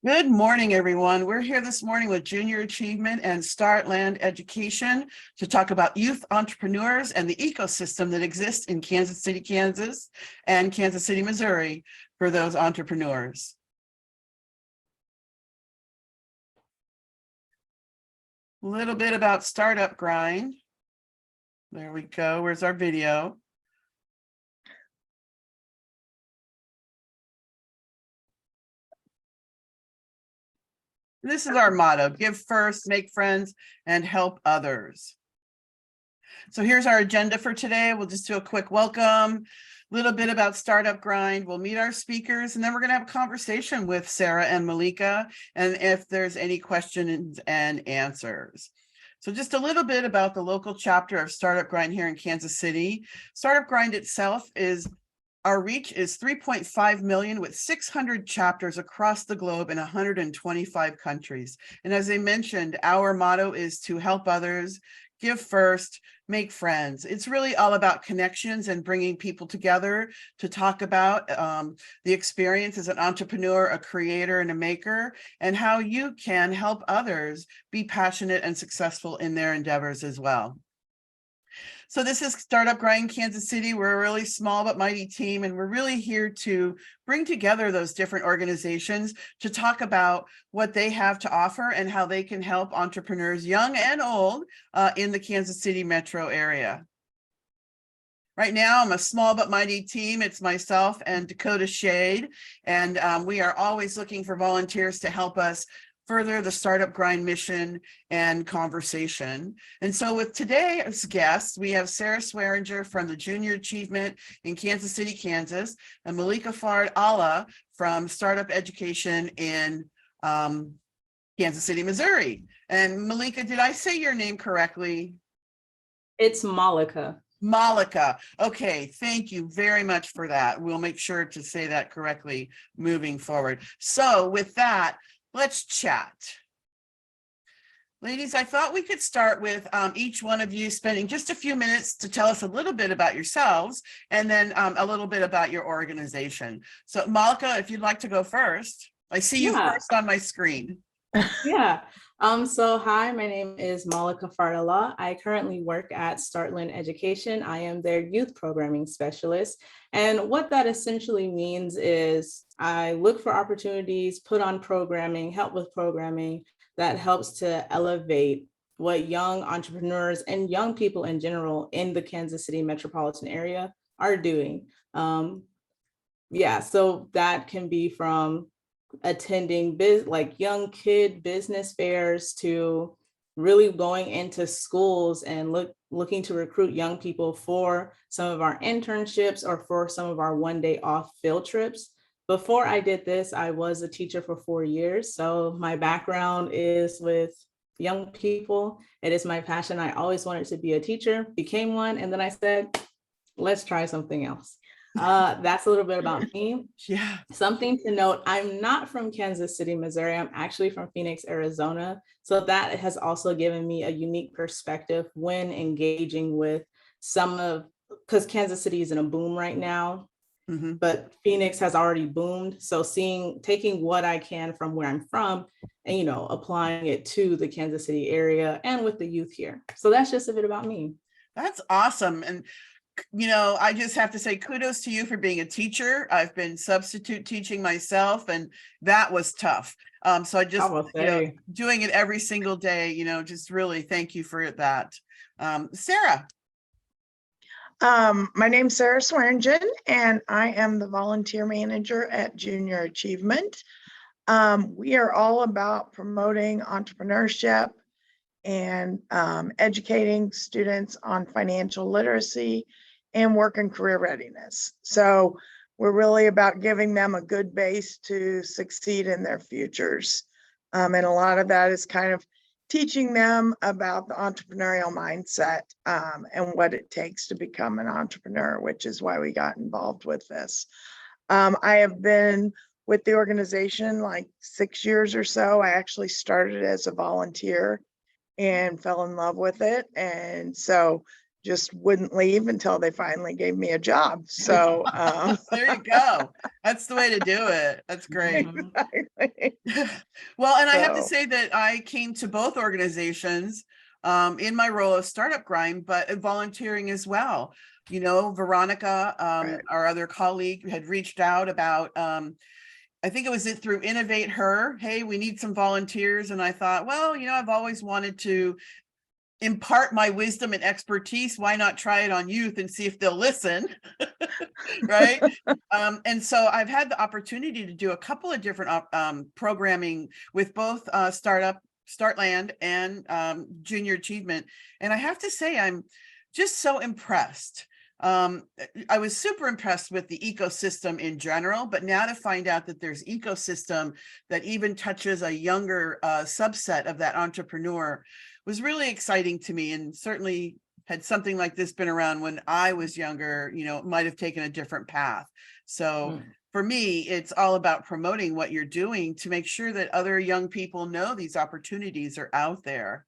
Good morning, everyone. We're here this morning with Junior Achievement and Startland Education to talk about youth entrepreneurs and the ecosystem that exists in Kansas City, Kansas, and Kansas City, Missouri for those entrepreneurs. A little bit about Startup Grind. There we go. Where's our video? This is our motto: give first, make friends, and help others. So here's our agenda for today. We'll just do a quick welcome, a little bit about Startup Grind. We'll meet our speakers, and then we're going to have a conversation with Sara and Malikah, and if there's any questions and answers. So just a little bit about the local chapter of Startup Grind here in Kansas City. Startup Grind itself is our reach is 3.5 million with 600 chapters across the globe in 125 countries. And as I mentioned, our motto is to help others, give first, make friends. It's really all about connections and bringing people together to talk about the experience as an entrepreneur, a creator, and a maker, and how you can help others be passionate and successful in their endeavors as well. So this is Startup Grind Kansas City. We're a really small but mighty team, and we're really here to bring together those different organizations to talk about what they have to offer and how they can help entrepreneurs, young and old, in the Kansas City metro area. Right now, I'm a small but mighty team. It's myself and Dakota Shade, and we are always looking for volunteers to help us further the Startup Grind mission and conversation. And so with today's guests, we have Sara Swearingen from the Junior Achievement in Kansas City, Kansas, and Malikah from Startup Education in Kansas City, Missouri. And Malikah, did I say your name correctly? It's Malikah. Malikah. Okay, thank you very much for that. We'll make sure to say that correctly moving forward. So with that, let's chat. Ladies, I thought we could start with each one of you spending just a few minutes to tell us a little bit about yourselves and then a little bit about your organization. So Malikah, if you'd like to go first. I see you first on my screen. Yeah. So hi, my name is Malikah. I currently work at Startland Education. I am their youth programming specialist. And what that essentially means is I look for opportunities, put on programming, help with programming that helps to elevate what young entrepreneurs and young people in general in the Kansas City metropolitan area are doing. Yeah, so that can be from attending like young kid business fairs to really going into schools and looking to recruit young people for some of our internships or for some of our one-day off field trips. Before I did this, I was a teacher for 4 years. So my background is with young people. It is my passion. I always wanted to be a teacher, became one, and then I said, let's try something else. That's a little bit about me. Yeah. Something to note, I'm not from Kansas City, Missouri. I'm actually from Phoenix, Arizona. So that has also given me a unique perspective when engaging with because Kansas City is in a boom right now, but Phoenix has already boomed. So taking what I can from where I'm from and, applying it to the Kansas City area and with the youth here. So that's just a bit about me. That's awesome. And I just have to say kudos to you for being a teacher. I've been substitute teaching myself, and that was tough. So I just, doing it every single day, just really thank you for that. Sara. My name's Sara Swearingen, and I am the volunteer manager at Junior Achievement. We are all about promoting entrepreneurship and educating students on financial literacy and work and career readiness. So we're really about giving them a good base to succeed in their futures. And a lot of that is kind of teaching them about the entrepreneurial mindset and what it takes to become an entrepreneur, which is why we got involved with this. I have been with the organization like 6 years or so. I actually started as a volunteer and fell in love with it. And so just wouldn't leave until they finally gave me a job. So there you go. That's the way to do it. That's great. exactly. Well, and I have to So- say that I came to both organizations in my role of Startup Grind, but volunteering as well. You know, Veronica, Right. our other colleague, had reached out about, I think it was through Innovate Her. Hey, we need some volunteers. And I thought, well, you know, I've always wanted to impart my wisdom and expertise. Why not try it on youth and see if they'll listen? Right. And so I've had the opportunity to do a couple of different programming with both Startland and Junior Achievement. And I have to say, I'm just so impressed. I was super impressed with the ecosystem in general, but now to find out that there's ecosystem that even touches a younger subset of that entrepreneur was really exciting to me. And certainly had something like this been around when I was younger, you know, it might have taken a different path. So for me, it's all about promoting what you're doing to make sure that other young people know these opportunities are out there.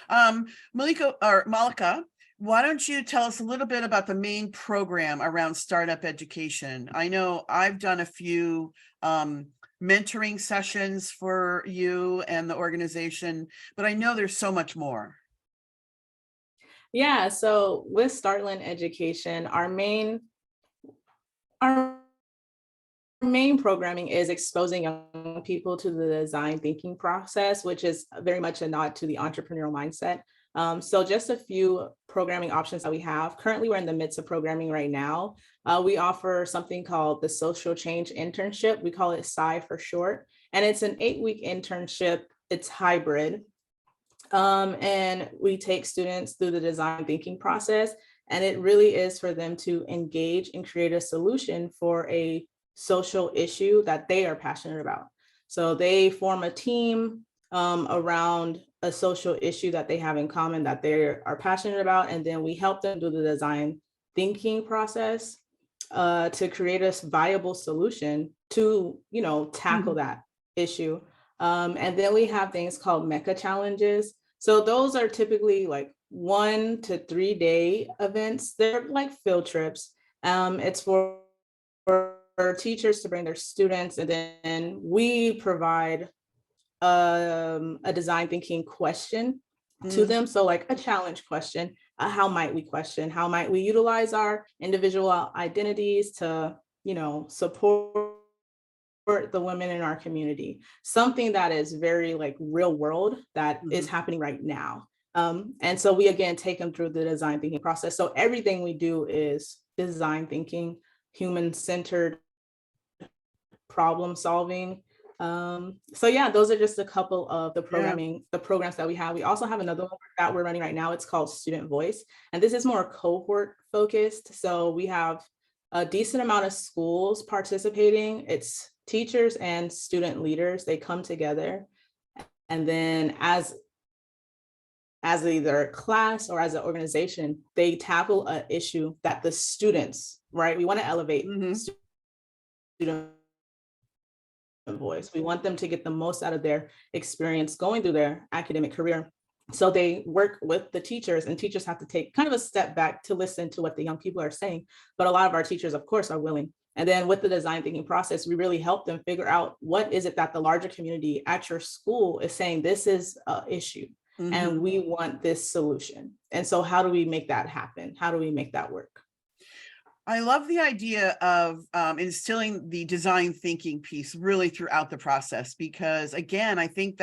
Malikah, why don't you tell us a little bit about the main program around startup education? I know I've done a few mentoring sessions for you and the organization, but I know there's so much more. Yeah, so with Startland Education, our main programming is exposing young people to the design thinking process, which is very much a nod to the entrepreneurial mindset. So just a few programming options that we have. Currently, we're in the midst of programming right now. We offer something called the Social Change Internship. We call it SCI for short. And it's an 8-week internship. It's hybrid. And we take students through the design thinking process. And it really is for them to engage and create a solution for a social issue that they are passionate about. So they form a team around a social issue that they have in common that they are passionate about. And then we help them do the design thinking process to create a viable solution to, you know, tackle that issue. And then we have things called MECA challenges. So those are typically like 1 to 3 day events. They're like field trips. It's for teachers to bring their students, and then we provide a design thinking question to them. So like a challenge question, how might we question? How might we utilize our individual identities to, you know, support the women in our community, something that is very like real world that is happening right now. And so we again take them through the design thinking process. So everything we do is design thinking, human-centered problem solving. So yeah, those are just a couple of the programs that we have. We also have another one that we're running right now. It's called Student Voice. And this is more cohort focused. So we have a decent amount of schools participating. It's teachers and student leaders. They come together, and then as either a class or as an organization, they tackle an issue that the students, right? We want to elevate student voice. We want them to get the most out of their experience going through their academic career. So they work with the teachers, and teachers have to take kind of a step back to listen to what the young people are saying. But a lot of our teachers, of course, are willing. And then with the design thinking process, we really help them figure out what is it that the larger community at your school is saying, this is an issue and we want this solution. And so how do we make that happen? How do we make that work? I love the idea of instilling the design thinking piece really throughout the process, because again, I think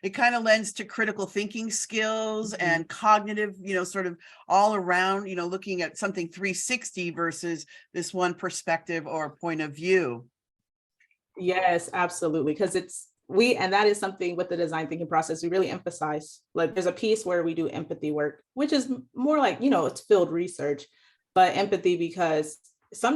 it kind of lends to critical thinking skills and cognitive, you know, sort of all around, you know, looking at something 360 versus this one perspective or point of view. Yes, absolutely. Because and that is something with the design thinking process, we really emphasize, like there's a piece where we do empathy work, which is more like, you know, it's field research, but empathy, because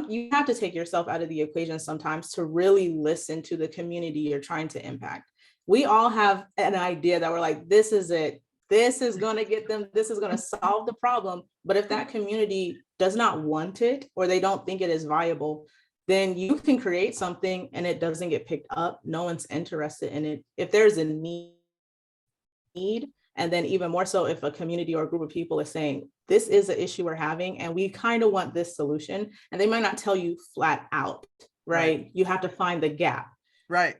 you have to take yourself out of the equation sometimes to really listen to the community you're trying to impact. We all have an idea that we're like, this is it. This is going to get them. This is going to solve the problem. But if that community does not want it, or they don't think it is viable, then you can create something and it doesn't get picked up. No one's interested in it. If there's a need, and then even more so if a community or a group of people is saying, this is an issue we're having, and we kind of want this solution. And they might not tell you flat out, right? You have to find the gap. Right.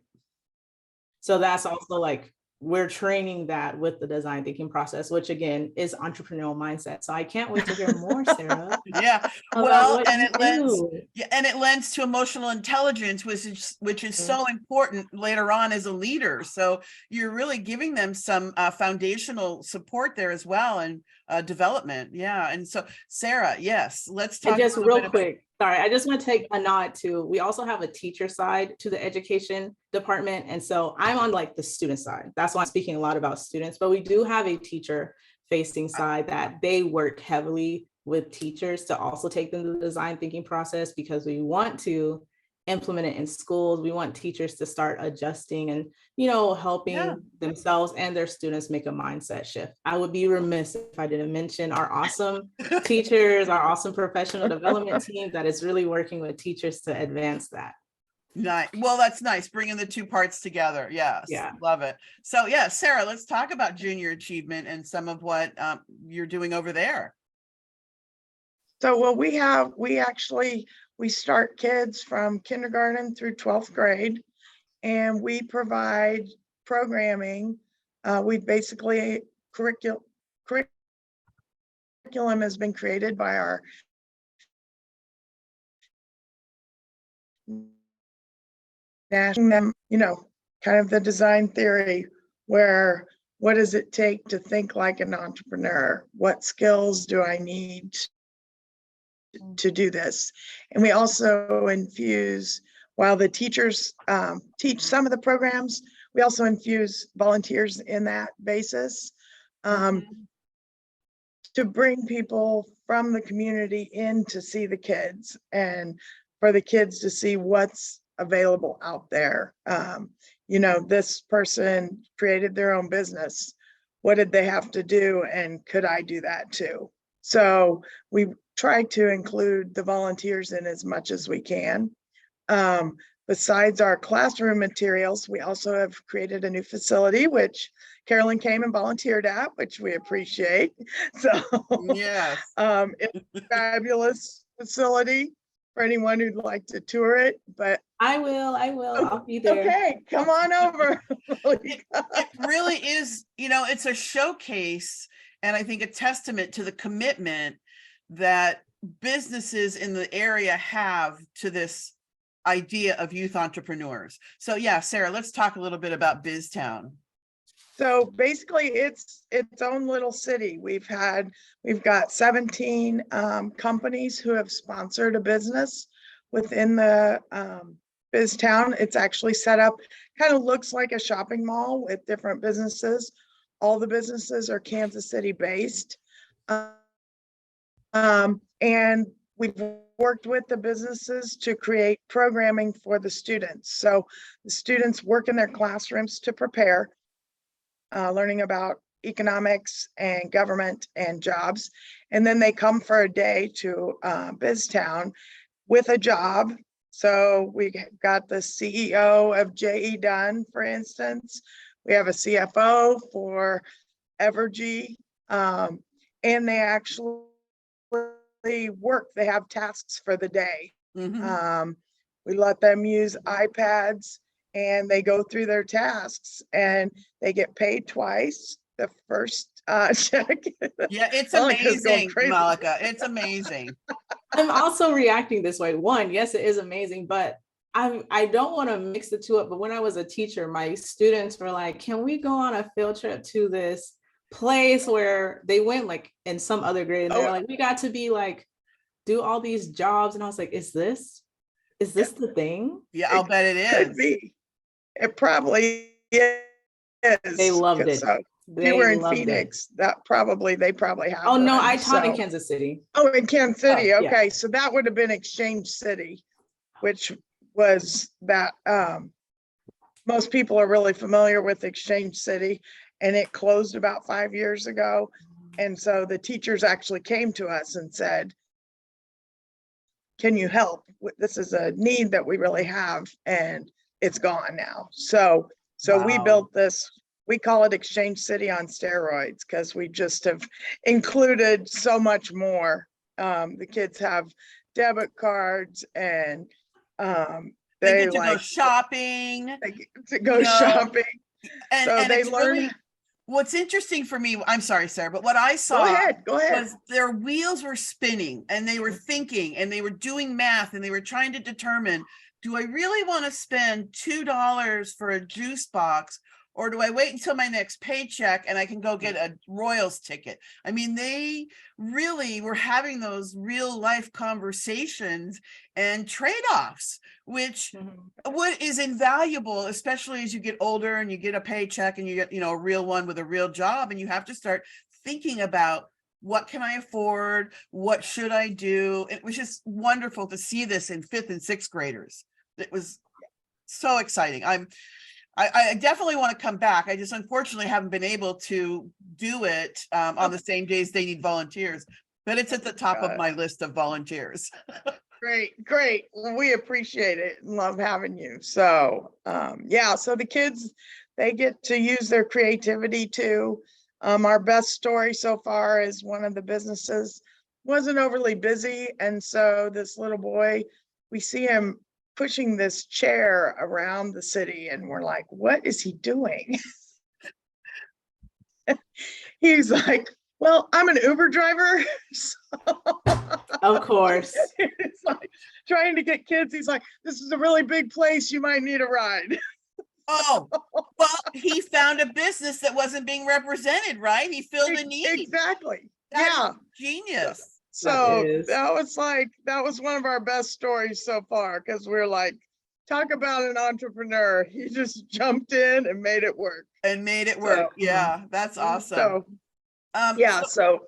So that's also like, we're training that with the design thinking process, which again is entrepreneurial mindset. So I can't wait to hear more, Sarah. Yeah. about Well, what and you it lends, do. yeah, and it lends to emotional intelligence, which is so important later on as a leader. So you're really giving them some foundational support there as well, and development. Yeah. And so, Sarah, yes, let's talk And just a little real bit quick, sorry, I just want to take a nod to, we also have a teacher side to the education department. And so I'm on like the student side. That's why I'm speaking a lot about students, but we do have a teacher facing side that they work heavily with teachers to also take them to the design thinking process, because we want to implement it in schools. We want teachers to start adjusting and, helping Yeah. themselves and their students make a mindset shift. I would be remiss if I didn't mention our awesome teachers, our awesome professional development team that is really working with teachers to advance that. Nice. Well, that's nice. Bringing the two parts together. Yes. Yeah. Love it. So yeah, Sarah, let's talk about junior achievement and some of what you're doing over there. So what we start kids from kindergarten through 12th grade, and we provide programming. We basically curriculum has been created by our national, kind of the design theory, where what does it take to think like an entrepreneur? What skills do I need to do this? And we also infuse, while the teachers teach some of the programs, we also infuse volunteers in that basis to bring people from the community in to see the kids, and for the kids to see what's available out there. This person created their own business. What did they have to do? And could I do that too? So we try to include the volunteers in as much as we can. Besides our classroom materials, we also have created a new facility, which Carolyn came and volunteered at, which we appreciate. So Yes. it's a fabulous facility for anyone who'd like to tour it. But I will. I'll be there. Okay, come on over. It really is, it's a showcase, and I think a testament to the commitment that businesses in the area have to this idea of youth entrepreneurs. So yeah, Sarah, let's talk a little bit about BizTown. So basically it's its own little city. We've got 17 companies who have sponsored a business within the BizTown. It's actually set up, kind of looks like a shopping mall with different businesses. All the businesses are Kansas City based. And we've worked with the businesses to create programming for the students. So the students work in their classrooms to prepare, learning about economics and government and jobs. And then they come for a day to BizTown with a job. So we got the CEO of GEWCK, for instance. We have a CFO for Evergy, and they actually work. They have tasks for the day. We let them use iPads, and they go through their tasks, and they get paid twice. The first check. Yeah, it's Malika's going amazing, crazy. Malikah. It's amazing. I'm also reacting this way. One, yes, it is amazing, but I don't want to mix the two up. But when I was a teacher, my students were like, can we go on a field trip to this place where they went, like in some other grade, and they're like, we got to be like, do all these jobs. And I was like, is this the thing? Yeah, I'll bet it Could is. be. It probably is. They loved it. So They you were in loved Phoenix. it. They probably have. Oh no, one, I taught in so. Kansas City. Oh, in Kansas City. Oh, yeah. Okay, so that would have been Exchange City, which was that. Most people are really familiar with Exchange City, and it closed about 5 years ago. And so the teachers actually came to us and said, can you help? This is a need that we really have, and it's gone now. So we Wow. built this we call it Exchange City on steroids because we just have included so much more. The kids have debit cards and They they get to go like shopping. they get to go you know, shopping. So and they it's learn. really, what's interesting for me, I'm sorry, Sarah, but what I Go saw ahead. was their wheels were spinning and they were thinking and they were doing math and they were trying to determine, do I really want to spend $2 for a juice box, or do I wait until my next paycheck and I can go get a Royals ticket? I mean, they really were having those real life conversations and trade-offs, which what is invaluable, especially as you get older and you get a paycheck and you get, a real one with a real job, and you have to start thinking about, what can I afford? What should I do? It was just wonderful to see this in 5th and 6th graders. It was so exciting. I definitely want to come back. I just unfortunately haven't been able to do it on the same days they need volunteers, but it's at the top of my list of volunteers. Great. Well, we appreciate it and love having you. So yeah, so the kids, they get to use their creativity too. Our best story so far is one of the businesses wasn't overly busy. And so this little boy, we see him pushing this chair around the city and we're like, what is he doing? He's like, well, I'm an Uber driver. Of course. It's like trying to get kids. He's like, this is a really big place. You might need a ride. Oh, well, he found a business that wasn't being represented, right? He filled a need. Exactly. That is genius. So that was one of our best stories so far, because we're like, talk about an entrepreneur. He just jumped in and made it work. Yeah, that's awesome. So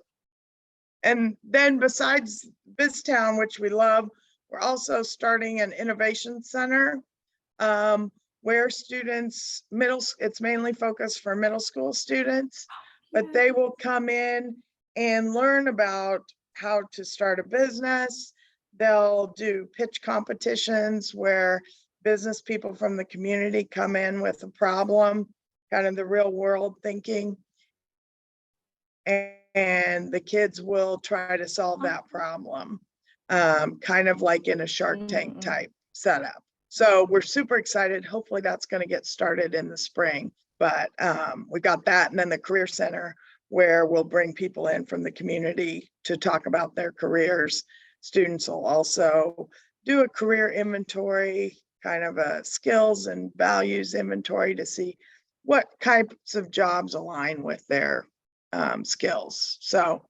and then besides BizTown, which we love, we're also starting an innovation center where students, it's mainly focused for middle school students, but they will come in and learn about how to start a business. They'll do pitch competitions where business people from the community come in with a problem, kind of the real world thinking. And the kids will try to solve that problem, kind of like in a Shark Tank type setup. So we're super excited. Hopefully that's going to get started in the spring. But we got that, and then the Career Center, where we'll bring people in from the community to talk about their careers. Students will also do a career inventory, kind of a skills and values inventory to see what types of jobs align with their skills. So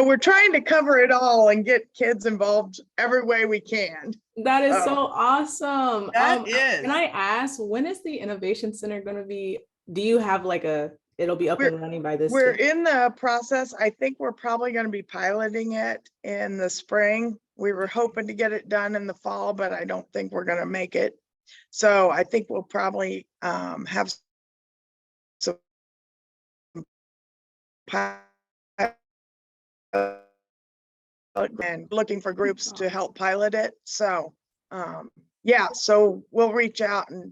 we're trying to cover it all and get kids involved every way we can. That is so awesome. That is. Can I ask, when is the Innovation Center going to be? Do you have like it'll be up and running by this? We're in the process. I think we're probably going to be piloting it in the spring. We were hoping to get it done in the fall, but I don't think we're going to make it. So I think we'll probably have some and looking for groups to help pilot it. So yeah, so we'll reach out and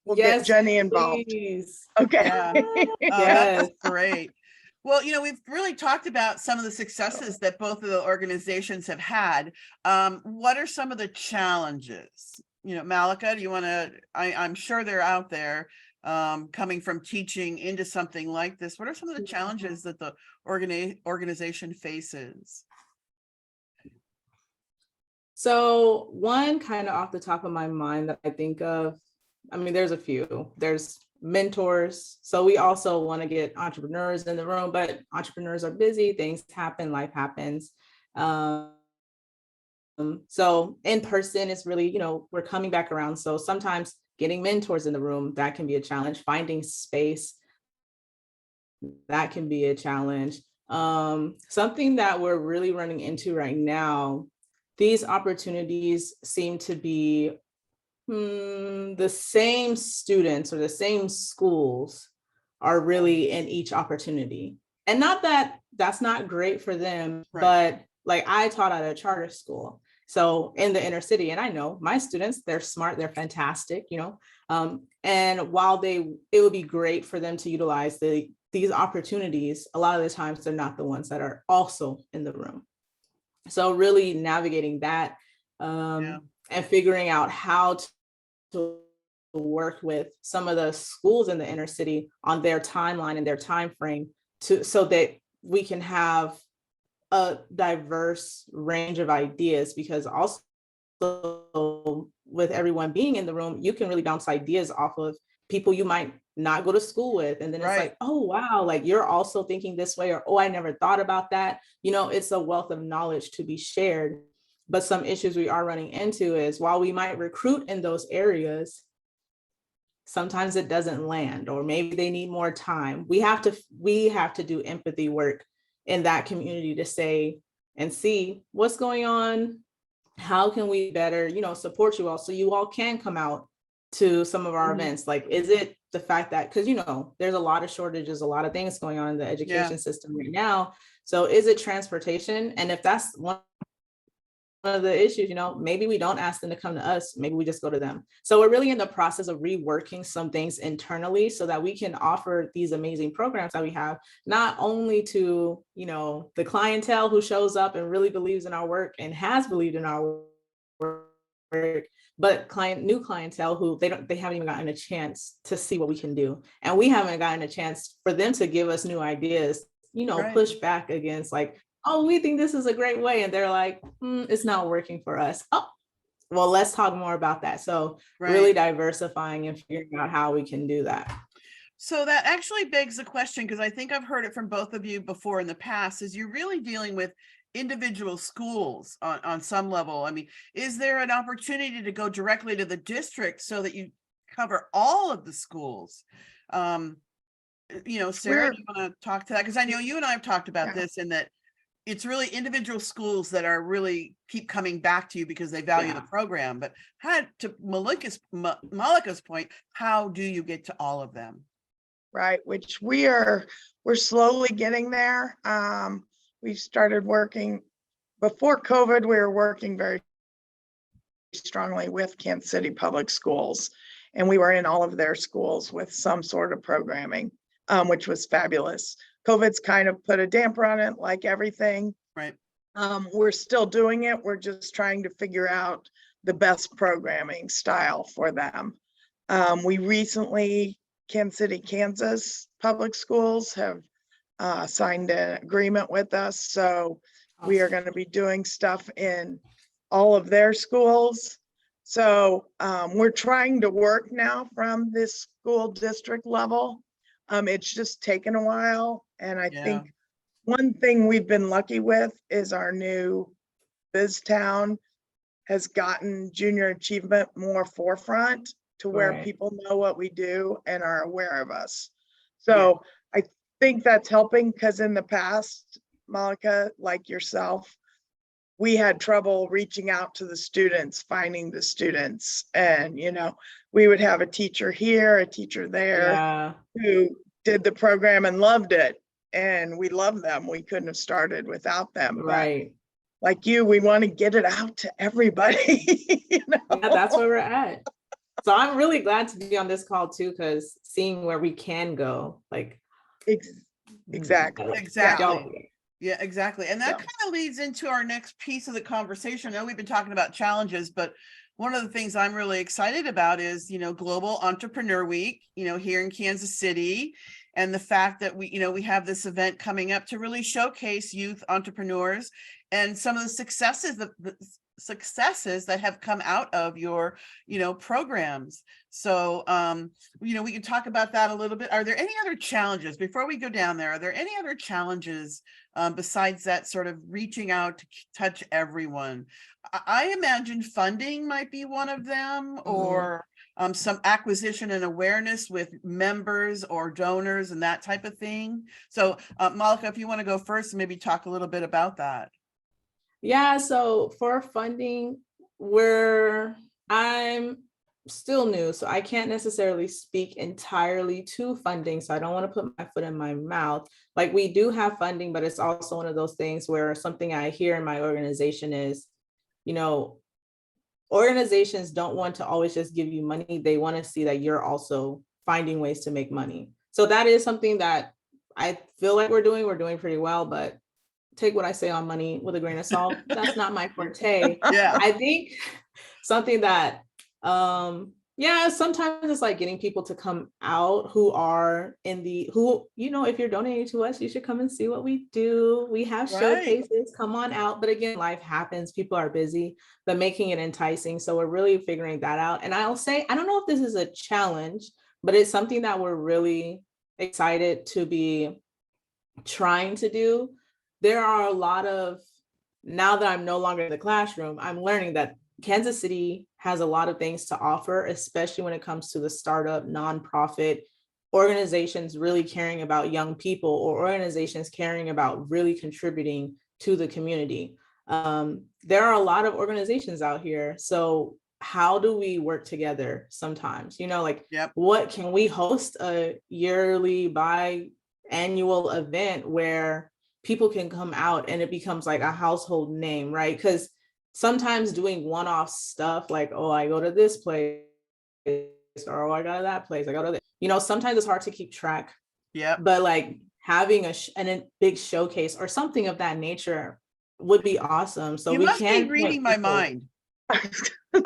we'll get Jenny involved. Please. Okay. That's great. Well, we've really talked about some of the successes that both of the organizations have had. What are some of the challenges? Malikah, do you want to, I'm sure they're out there, coming from teaching into something like this. What are some of the challenges that the organization faces? So one kind of off the top of my mind that I think of, there's a few. There's mentors. So we also want to get entrepreneurs in the room, but entrepreneurs are busy, things happen, life happens. So in person is really, we're coming back around. So sometimes getting mentors in the room, that can be a challenge. Finding space, that can be a challenge. Something that we're really running into right now, these opportunities seem to be the same students or the same schools are really in each opportunity. And not that that's not great for them, right. But like I taught at a charter school. So in the inner city, and I know my students, they're smart, they're fantastic, and while it would be great for them to utilize these opportunities, a lot of the times they're not the ones that are also in the room. So really navigating that and figuring out how to work with some of the schools in the inner city on their timeline and their time frame so that we can have a diverse range of ideas, because also with everyone being in the room, you can really bounce ideas off of people you might not go to school with. And then it's like, oh, wow, like you're also thinking this way, or, oh, I never thought about that. It's a wealth of knowledge to be shared. But some issues we are running into is, while we might recruit in those areas, sometimes it doesn't land, or maybe they need more time. We have to do empathy work in that community to say and see what's going on. How can we better, support you all so you all can come out to some of our events? Like, is it the fact that, because, there's a lot of shortages, a lot of things going on in the education system right now. So is it transportation? And if that's one of the issues, maybe we don't ask them to come to us, maybe we just go to them. So we're really in the process of reworking some things internally so that we can offer these amazing programs that we have, not only to, the clientele who shows up and really believes in our work and has believed in our work, but new clientele who they haven't even gotten a chance to see what we can do. And we haven't gotten a chance for them to give us new ideas, push back against, like, oh, we think this is a great way. And they're like, it's not working for us. Oh, well, let's talk more about that. So really diversifying and figuring out how we can do that. So that actually begs the question, because I think I've heard it from both of you before in the past, is you're really dealing with individual schools on some level. I mean, is there an opportunity to go directly to the district so that you cover all of the schools? Sarah, do you want to talk to that? Because I know you and I have talked about this, and that it's really individual schools that are really keep coming back to you because they value the program. But to Malikah's point, how do you get to all of them? Right, which we're slowly getting there. We started working before COVID. We were working very strongly with Kansas City Public Schools, and we were in all of their schools with some sort of programming, which was fabulous. COVID's kind of put a damper on it, like everything. Right. We're still doing it. We're just trying to figure out the best programming style for them. We recently, Kansas City, Kansas Public Schools have signed an agreement with us. So we are going to be doing stuff in all of their schools. So we're trying to work now from this school district level. It's just taken a while. And I think one thing we've been lucky with is our new BizTown has gotten junior achievement more forefront to where people know what we do and are aware of us. So I think that's helping, because in the past, Malikah, like yourself, we had trouble reaching out to the students, finding the students. And, we would have a teacher here, a teacher there who did the program and loved it. And we love them. We couldn't have started without them. Right. But like you, we want to get it out to everybody. Yeah, that's where we're at. So I'm really glad to be on this call too, because seeing where we can go, like exactly. Yeah, exactly. And that kind of leads into our next piece of the conversation. I know we've been talking about challenges, but one of the things I'm really excited about is, Global Entrepreneur Week, here in Kansas City, and the fact that we have this event coming up to really showcase youth entrepreneurs and some of the successes that have come out of your, programs. So, we can talk about that a little bit. Are there any other challenges before we go down there? Are there any other challenges besides that sort of reaching out to touch everyone? I imagine funding might be one of them, or some acquisition and awareness with members or donors and that type of thing. So Malikah, if you want to go first and maybe talk a little bit about that. Yeah, so for funding, I'm still new, so I can't necessarily speak entirely to funding. So I don't want to put my foot in my mouth. Like, we do have funding, but it's also one of those things where something I hear in my organization is, you know, organizations don't want to always just give you money. They want to see that you're also finding ways to make money. So that is something that I feel like we're doing pretty well, but take what I say on money with a grain of salt. That's not my forte. Yeah. I think something that, yeah, sometimes it's like getting people to come out who are if you're donating to us, you should come and see what we do. We have Right. showcases, come on out. But again, life happens, people are busy, but making it enticing. So we're really figuring that out. And I'll say, I don't know if this is a challenge, but it's something that we're really excited to be trying to do. There are a lot of, now that I'm no longer in the classroom, I'm learning that Kansas City has a lot of things to offer, especially when it comes to the startup, nonprofit organizations really caring about young people, or organizations caring about really contributing to the community. There are a lot of organizations out here. So how do we work together sometimes? Like, Yep. What can we host a yearly, biannual event where people can come out and it becomes like a household name, right? Because sometimes doing one-off stuff like, oh, I go to this place, or oh, I go to that place, I go to this, sometimes it's hard to keep track. Yeah. But like having a big showcase or something of that nature would be awesome. So You we must can be reading my mind.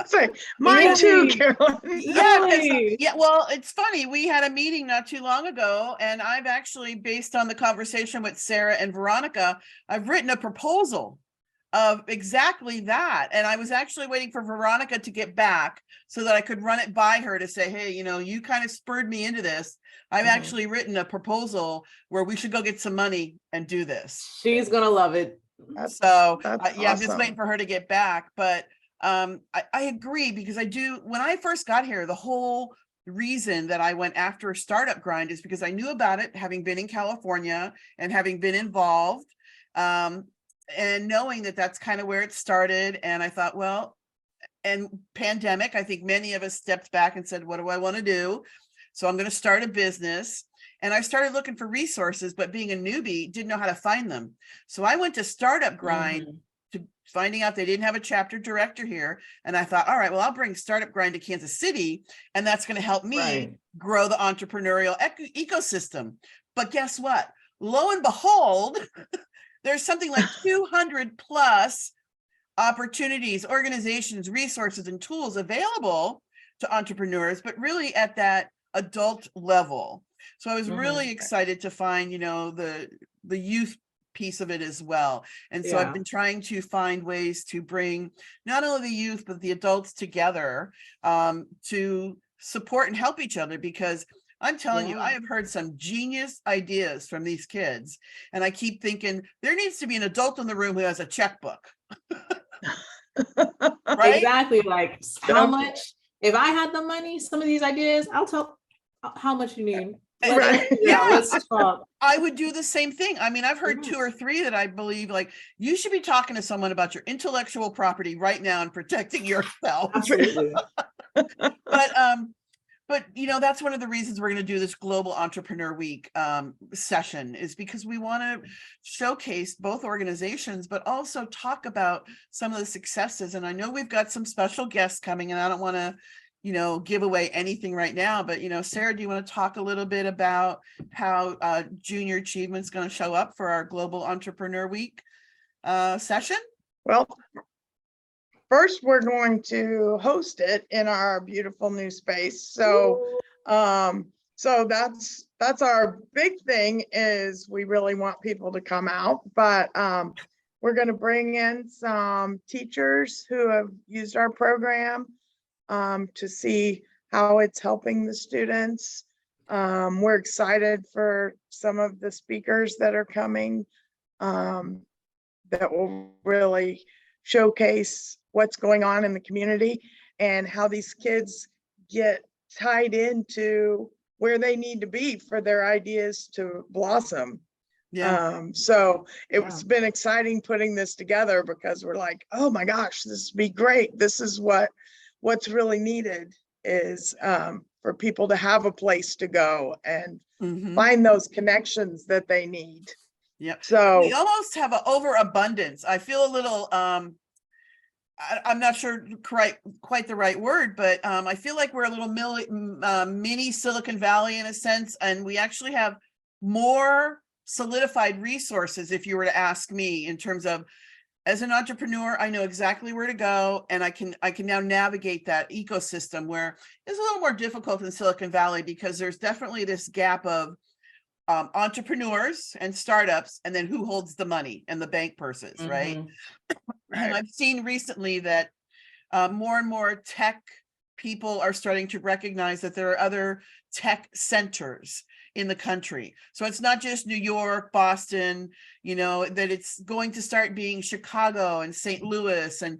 Say, mine too, Really? Carolyn. Yeah, 'cause, Really? yeah, well, it's funny. We had a meeting not too long ago, and I've actually, based on the conversation with Sarah and Veronica, I've written a proposal of exactly that. And I was actually waiting for Veronica to get back so that I could run it by her to say, hey, you kind of spurred me into this. I've actually written a proposal where we should go get some money and do this. She's gonna love it. That's So that's yeah, I'm just awesome. waiting for her to get back. But I agree, because when I first got here, the whole reason that I went after Startup Grind is because I knew about it, having been in California and having been involved, and knowing that that's kind of where it started. And I thought, well, and pandemic, I think many of us stepped back and said, what do I want to do? So I'm going to start a business. And I started looking for resources, but being a newbie, didn't know how to find them. So I went to Startup Grind, to finding out they didn't have a chapter director here. And I thought, all right, well, I'll bring Startup Grind to Kansas City, and that's going to help me grow the entrepreneurial ecosystem. But guess what? Lo and behold, there's something like 200 plus opportunities, organizations, resources, and tools available to entrepreneurs, but really at that adult level. So I was really excited to find, the youth piece of it as well. And so I've been trying to find ways to bring not only the youth, but the adults together, to support and help each other, because I'm telling you, I have heard some genius ideas from these kids. And I keep thinking there needs to be an adult in the room who has a checkbook. Right? Exactly. Like, how much, if I had the money, some of these ideas, I'll tell how much you need. Let's talk. I would do the same thing. I mean, I've heard 2 or 3 that I believe, like, you should be talking to someone about your intellectual property right now and protecting yourself. Absolutely. But that's one of the reasons we're going to do this Global Entrepreneur Week session, is because we want to showcase both organizations, but also talk about some of the successes. And I know we've got some special guests coming, and I don't want to give away anything right now, but Sarah, do you want to talk a little bit about how Junior Achievement's going to show up for our Global Entrepreneur Week session? Well, first, we're going to host it in our beautiful new space. So, so that's our big thing, is we really want people to come out. But we're going to bring in some teachers who have used our program to see how it's helping the students. We're excited for some of the speakers that are coming, that will really showcase what's going on in the community and how these kids get tied into where they need to be for their ideas to blossom. So it's been exciting putting this together, because we're like, oh my gosh, this would be great. This is what's really needed, is for people to have a place to go and find those connections that they need. Yep. So we almost have an overabundance. I feel a little I'm not sure quite the right word, but I feel like we're a little mini Silicon Valley in a sense, and we actually have more solidified resources, if you were to ask me, in terms of, as an entrepreneur, I know exactly where to go, and I can now navigate that ecosystem, where it's a little more difficult in Silicon Valley because there's definitely this gap of entrepreneurs and startups, and then who holds the money and the bank purses, right? Mhm. And Right. I've seen recently that more and more tech people are starting to recognize that there are other tech centers in the country. So it's not just New York, Boston, that it's going to start being Chicago and St. Louis, and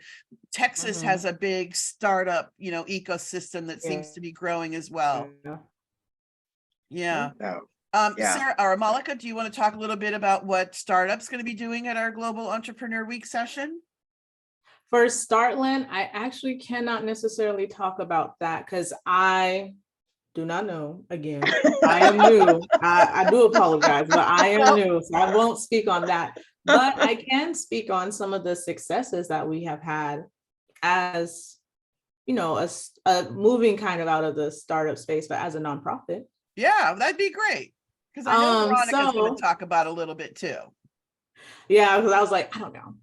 Texas Mhm. has a big startup, ecosystem that seems Yeah. to be growing as well. Yeah. So, yeah. Sarah or Malikah, do you want to talk a little bit about what startups going to be doing at our Global Entrepreneur Week session? For Startland, I actually cannot necessarily talk about that because I do not know. Again, I am new. I do apologize, but I am new, so I won't speak on that. But I can speak on some of the successes that we have had as, a moving kind of out of the startup space, but as a nonprofit. Yeah, that'd be great. Because I know Veronica's going to talk about a little bit too. Yeah, because I was like, I don't know.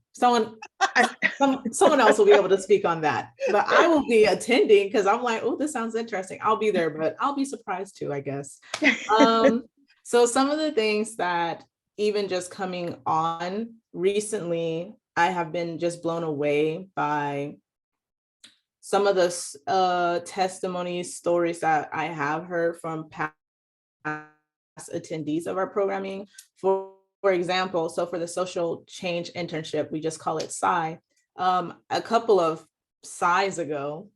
Someone else will be able to speak on that, but I will be attending because I'm like, oh, this sounds interesting. I'll be there, but I'll be surprised too, I guess. So some of the things that even just coming on recently, I have been just blown away by some of the testimonies, stories that I have heard from past attendees of our programming. For example, so for the social change internship, we just call it SCI. A couple of SCIs ago,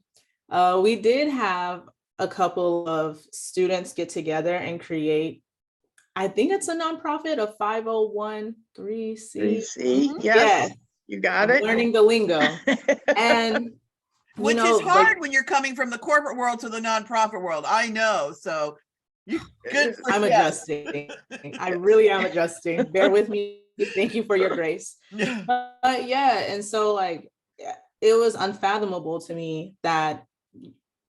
we did have a couple of students get together and create, I think it's a nonprofit, a 501(c)(3). 3C, yes, Yes, you got I'm it. learning the lingo. And which is hard when you're coming from the corporate world to the nonprofit world. I know. So good for I'm adjusting. I really am adjusting. Bear with me. Thank you for your grace. Yeah, and so it was unfathomable to me that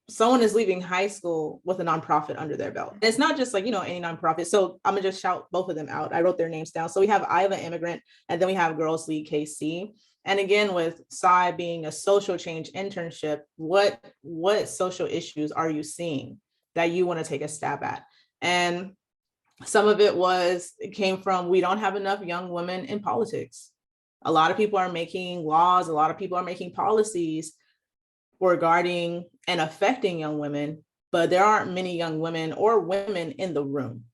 someone is leaving high school with a nonprofit under their belt. And it's not just any nonprofit. So I'm gonna just shout both of them out. I wrote their names down. So we have I Have an Immigrant, and then we have Girls League KC. And again, with SCI being a social change internship, what social issues are you seeing that you want to take a stab at? And some of it came from, we don't have enough young women in politics. A lot of people are making laws, a lot of people are making policies regarding and affecting young women, but there aren't many young women or women in the room.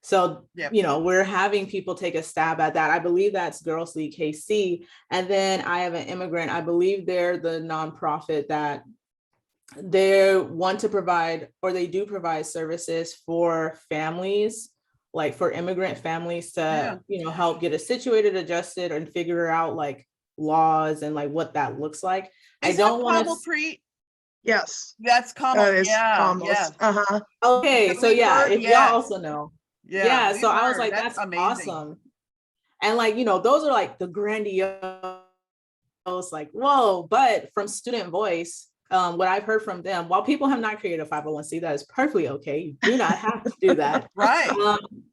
So, yep. We're having people take a stab at that. I believe that's Girls League KC. And then I Have an Immigrant. I believe they're the nonprofit that they want to provide, or they do provide services for families, like for immigrant families to, help get it situated, adjusted, and figure out laws and what that looks like. I don't want to. Yes, that's common. Yeah. Yes. Uh-huh. Okay, so if y'all also know. Yeah, so I was like, that's amazing. Awesome. And those are the grandiose, whoa, but from Student Voice, what I've heard from them, while people have not created a 501(c), that is perfectly okay. You do not have to do that. Right.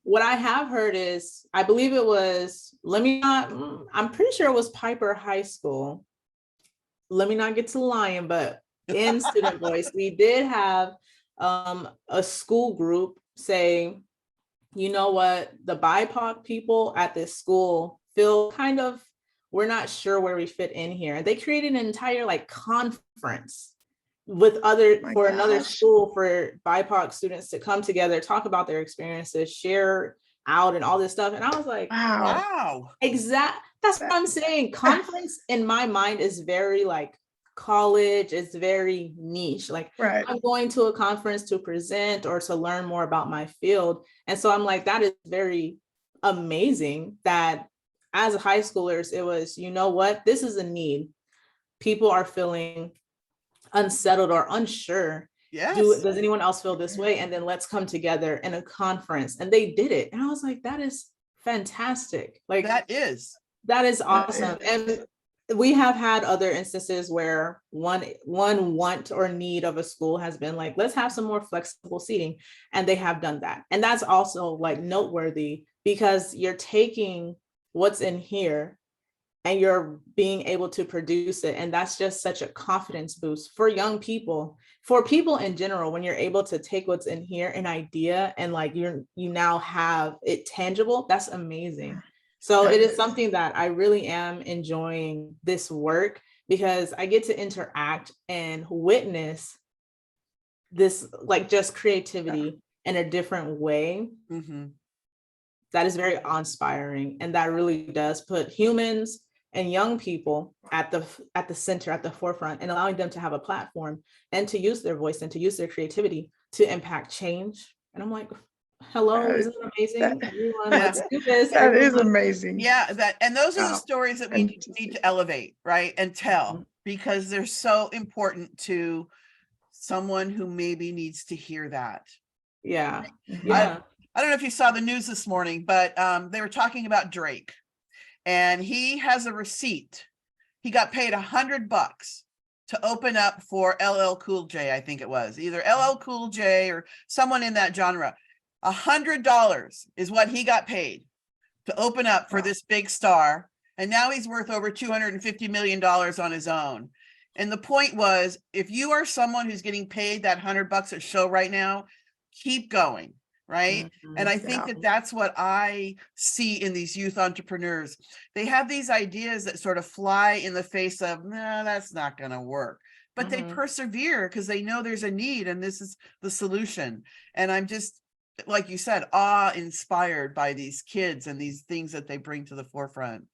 What I have heard is, I believe it was, I'm pretty sure it was Piper High School. Let me not get to lying, but in Student Voice, we did have a school group say, you know what, the BIPOC people at this school feel we're not sure where we fit in here. They created an entire conference with another school for BIPOC students to come together, talk about their experiences, share out and all this stuff. And I was like, wow. That's what I'm saying. Conference in my mind is very college, it's very niche. Right. I'm going to a conference to present or to learn more about my field. And so I'm like, that is very amazing that as high schoolers, it was, you know what, this is a need. People are feeling unsettled or unsure. Yes. Does anyone else feel this way? And then let's come together in a conference. And they did it. And I was like, that is fantastic. That is awesome. And we have had other instances where one want or need of a school has been like, let's have some more flexible seating, and they have done that. And that's also like noteworthy, because you're taking what's in here and you're being able to produce it. And that's just such a confidence boost for young people, for people in general, when you're able to take what's in here, an idea, and like you now have it tangible. That's amazing. So it is something that I really am enjoying this work, because I get to interact and witness this, like, just creativity in a different way. Mm-hmm. That is very awe-inspiring, and that really does put humans and young people at the center, at the forefront, and allowing them to have a platform and to use their voice and to use their creativity to impact change. And I'm like, hello, isn't it amazing? Everyone, let's do this. That is amazing. Yeah, and those are the Wow. stories that we need to elevate, right? And tell, because they're so important to someone who maybe needs to hear that. Yeah. I don't know if you saw the news this morning, but they were talking about Drake, and he has a receipt. He got paid $100 to open up for LL Cool J. I think it was either LL Cool J or someone in that genre. $100 is what he got paid to open up for this big star. And now he's worth over $250 million on his own. And the point was, if you are someone who's getting paid that $100 a show right now, keep going. Right. And I think that that's what I see in these youth entrepreneurs. They have these ideas that sort of fly in the face of, no, that's not going to work. But they persevere because they know there's a need and this is the solution. And I'm just, like you said, awe-inspired by these kids and these things that they bring to the forefront.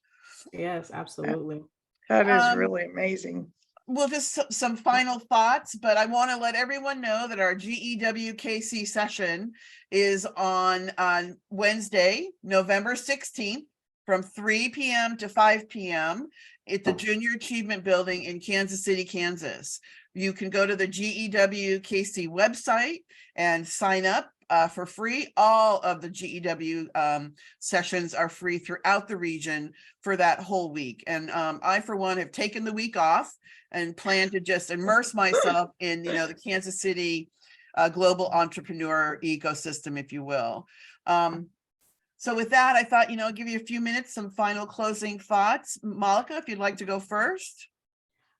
Yes, absolutely. That is really amazing. Well, just some final thoughts, but I want to let everyone know that our GEWCK session is on Wednesday, November 16th from 3 p.m. to 5 p.m. at the Junior Achievement Building in Kansas City, Kansas. You can go to the GEWCK website and sign up for free. All of the GEW sessions are free throughout the region for that whole week. And I, for one, have taken the week off and plan to just immerse myself in, the Kansas City global entrepreneur ecosystem, if you will. So with that, I thought, I'll give you a few minutes, some final closing thoughts. Malikah, if you'd like to go first.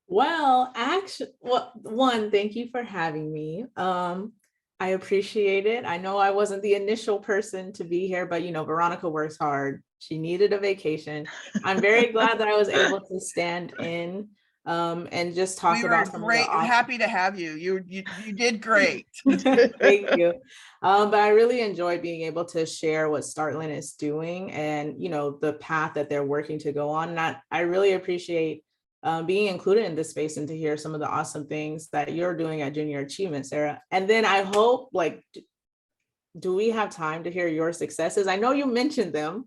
Well, actually, one, thank you for having me. I appreciate it. I know I wasn't the initial person to be here, but Veronica works hard. She needed a vacation. I'm very glad that I was able to stand in and just talk about some great. Happy to have you. You did great. Thank you. But I really enjoyed being able to share what Startland is doing and the path that they're working to go on. And I really appreciate being included in this space and to hear some of the awesome things that you're doing at Junior Achievement, Sarah. And then I hope, do we have time to hear your successes? I know you mentioned them.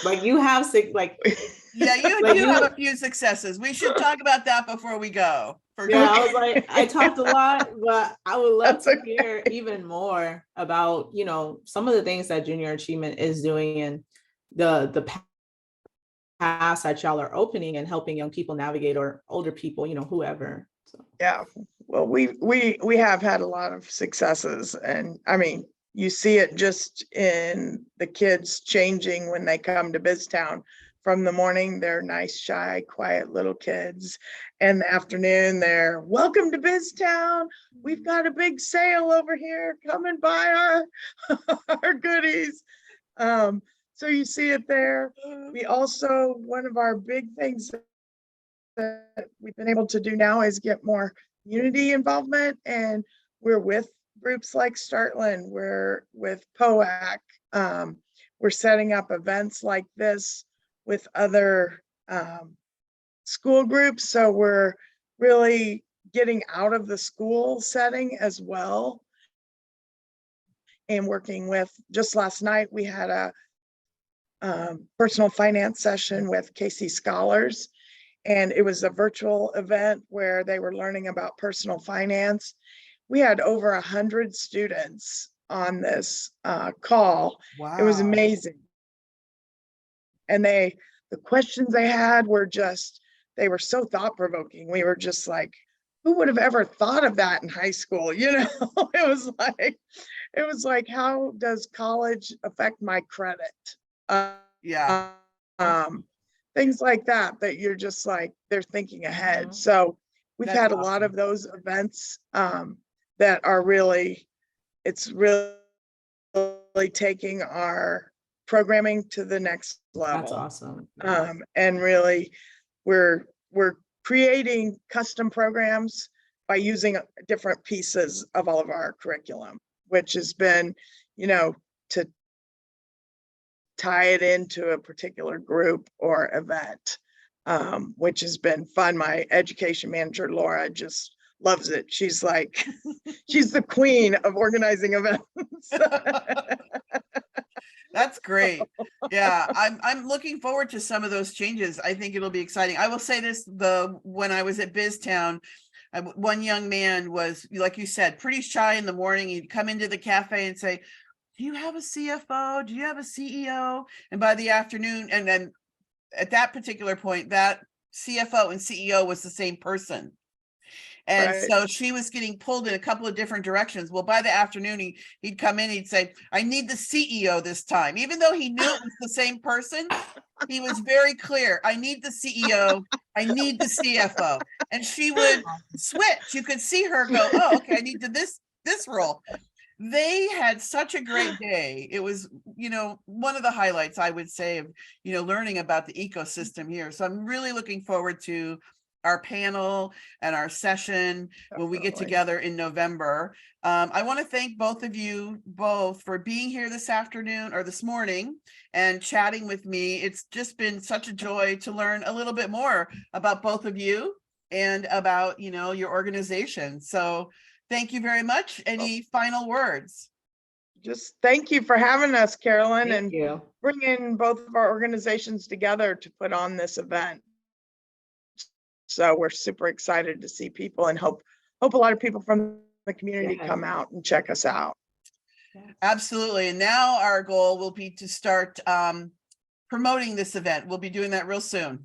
You have yeah, you do have a few successes. We should talk about that before we go. Yeah, I was like, I talked a lot, but I would love to hear even more about, some of the things that Junior Achievement is doing and the paths that y'all are opening and helping young people navigate, or older people, whoever. So. Yeah, well, we have had a lot of successes, and I mean, you see it just in the kids changing when they come to BizTown. From the morning, they're nice, shy, quiet little kids. And the afternoon, they're welcome to BizTown. We've got a big sale over here. Come and buy our goodies. So you see it there. We also, one of our big things that we've been able to do now is get more community involvement. And we're with groups like Startland, we're with POAC. We're setting up events like this with other school groups. So we're really getting out of the school setting as well. And working with, just last night, we had a personal finance session with KC Scholars. And it was a virtual event where they were learning about personal finance. We had over 100 students on this call. Wow. It was amazing. And the questions they had were just they were so thought-provoking. We were just like, who would have ever thought of that in high school? It was like, how does college affect my credit? Yeah, Um, things like that, that you're just like, they're thinking ahead. Mhm. So we've That's had a lot awesome. of those events that are really, it's really taking our programming to the next level. That's awesome. Yeah. And really, we're creating custom programs by using different pieces of all of our curriculum, which has been, to tie it into a particular group or event, which has been fun. My education manager, Laura, just loves it. She's like, she's the queen of organizing events. That's great. Yeah, I'm looking forward to some of those changes. I think it'll be exciting. I will say this, when I was at BizTown, one young man was, like you said, pretty shy in the morning. He'd come into the cafe and say, do you have a CFO? Do you have a CEO? And by the afternoon, and then at that particular point, that CFO and CEO was the same person. And Right. so she was getting pulled in a couple of different directions. Well, by the afternoon, he'd come in, he'd say, I need the CEO this time. Even though he knew it was the same person, he was very clear. I need the CEO. I need the CFO. And she would switch. You could see her go, oh, okay, I need to this role. They had such a great day. It was, one of the highlights, I would say, of, learning about the ecosystem here. So I'm really looking forward to our panel and our session when we get Definitely. together in November. I want to thank both of you for being here this afternoon or this morning and chatting with me. It's just been such a joy to learn a little bit more about both of you and about, your organization. So thank you very much. Any final words? Just thank you for having us, Carolyn, Thank and you. bringing both of our organizations together to put on this event. So we're super excited to see people, and hope a lot of people from the community Yeah. come out and check us out. Absolutely. And now our goal will be to start promoting this event. We'll be doing that real soon.